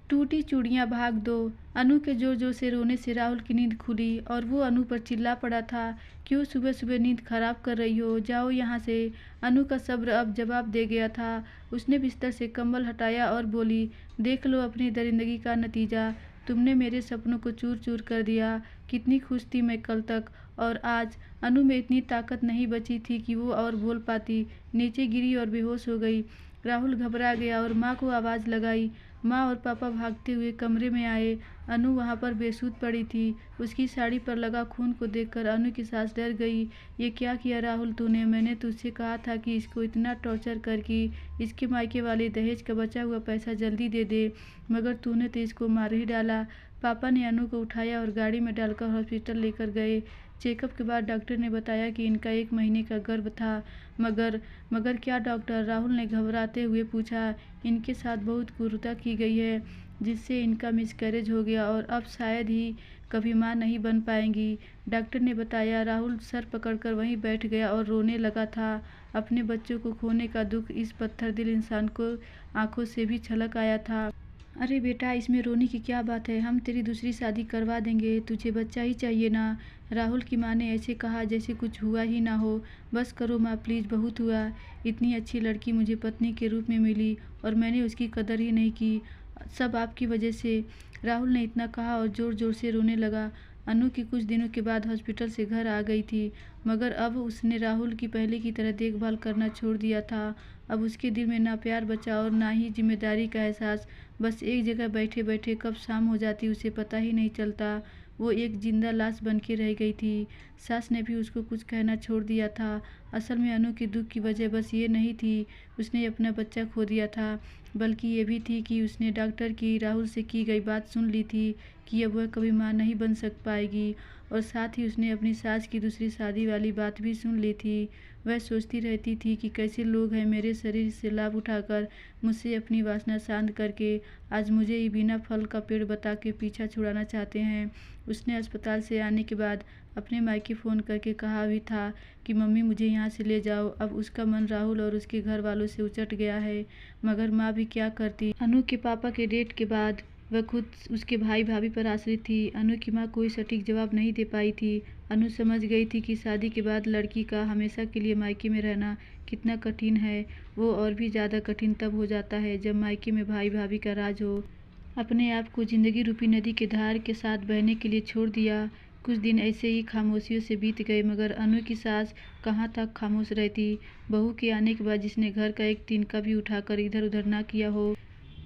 टूटी चूड़ियां भाग दो। अनु के जोर जोर से रोने से राहुल की नींद खुली और वो अनु पर चिल्ला पड़ा था, क्यों सुबह सुबह नींद खराब कर रही हो, जाओ यहाँ से। अनु का सब्र अब जवाब दे गया था। उसने बिस्तर से कंबल हटाया और बोली, देख लो अपनी दरिंदगी का नतीजा। तुमने मेरे सपनों को चूर चूर कर दिया। कितनी खुश थी मैं कल तक, और आज। अनु में इतनी ताकत नहीं बची थी कि वो और बोल पाती। नीचे गिरी और बेहोश हो गई। राहुल घबरा गया और माँ को आवाज़ लगाई। माँ और पापा भागते हुए कमरे में आए। अनु वहाँ पर बेसुध पड़ी थी। उसकी साड़ी पर लगा खून को देखकर अनु की सास डर गई। ये क्या किया राहुल तूने? मैंने तुझसे कहा था कि इसको इतना टॉर्चर कर कि इसके मायके वाले दहेज का बचा हुआ पैसा जल्दी दे दे, मगर तूने तो इसको मार ही डाला। पापा ने अनु को उठाया और गाड़ी में डालकर हॉस्पिटल लेकर गए। चेकअप के बाद डॉक्टर ने बताया कि इनका 1 महीने का गर्भ था। मगर मगर क्या डॉक्टर? राहुल ने घबराते हुए पूछा। इनके साथ बहुत क्रूरता की गई है, जिससे इनका मिसकैरेज हो गया और अब शायद ही कभी मां नहीं बन पाएंगी, डॉक्टर ने बताया। राहुल सर पकड़कर वहीं बैठ गया और रोने लगा था। अपने बच्चों को खोने का दुख इस पत्थर दिल इंसान को आंखों से भी छलक आया था। अरे बेटा, इसमें रोने की क्या बात है? हम तेरी दूसरी शादी करवा देंगे, तुझे बच्चा ही चाहिए ना? राहुल की माँ ने ऐसे कहा जैसे कुछ हुआ ही ना हो। बस करो माँ प्लीज़, बहुत हुआ। इतनी अच्छी लड़की मुझे पत्नी के रूप में मिली और मैंने उसकी कदर ही नहीं की। सब आपकी वजह से। राहुल ने इतना कहा और ज़ोर ज़ोर से रोने लगा। अनु की कुछ दिनों के बाद हॉस्पिटल से घर आ गई थी, मगर अब उसने राहुल की पहले की तरह देखभाल करना छोड़ दिया था। अब उसके दिल में ना प्यार बचा और ना ही जिम्मेदारी का एहसास। बस एक जगह बैठे बैठे कब शाम हो जाती उसे पता ही नहीं चलता। वो एक जिंदा लाश बन के रह गई थी। सास ने भी उसको कुछ कहना छोड़ दिया था। असल में अनु के दुख की वजह बस ये नहीं थी उसने अपना बच्चा खो दिया था, बल्कि ये भी थी कि उसने डॉक्टर की राहुल से की गई बात सुन ली थी कि अब वह कभी मां नहीं बन पाएगी। और साथ ही उसने अपनी सास की दूसरी शादी वाली बात भी सुन ली थी। वह सोचती रहती थी कि कैसे लोग हैं मेरे शरीर से लाभ उठाकर मुझसे अपनी वासना शांत करके आज मुझे ही बिना फल का पेड़ बता के पीछा छुड़ाना चाहते हैं। उसने अस्पताल से आने के बाद अपने मायके फ़ोन करके कहा भी था कि मम्मी मुझे यहाँ से ले जाओ। अब उसका मन राहुल और उसके घर वालों से उचट गया है, मगर माँ भी क्या करती। अनु के पापा के डेथ के बाद वह खुद उसके भाई भाभी पर आश्रित थी। अनु की माँ कोई सटीक जवाब नहीं दे पाई थी। अनु समझ गई थी कि शादी के बाद लड़की का हमेशा के लिए मायके में रहना कितना कठिन है। वो और भी ज़्यादा कठिन तब हो जाता है जब मायके में भाई भाभी का राज हो। अपने आप को जिंदगी रूपी नदी के धार के साथ बहने के लिए छोड़ दिया। कुछ दिन ऐसे ही खामोशियों से बीत गए, मगर अनु की सास कहाँ तक खामोश रहती। बहू के आने के बाद जिसने घर का एक तिनका भी उठाकर इधर उधर ना किया हो,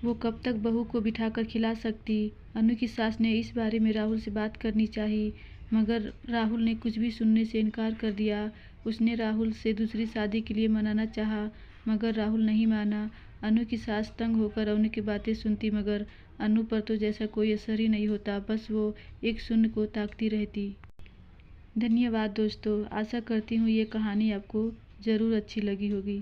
वो कब तक बहू को बिठाकर खिला सकती। अनु की सास ने इस बारे में राहुल से बात करनी चाहिए, मगर राहुल ने कुछ भी सुनने से इनकार कर दिया। उसने राहुल से दूसरी शादी के लिए मनाना चाहा, मगर राहुल नहीं माना। अनु की सास तंग होकर अनु की बातें सुनती, मगर अनु पर तो जैसा कोई असर ही नहीं होता, बस वो एक शून्य को ताकती रहती। धन्यवाद दोस्तों, आशा करती हूँ ये कहानी आपको ज़रूर अच्छी लगी होगी।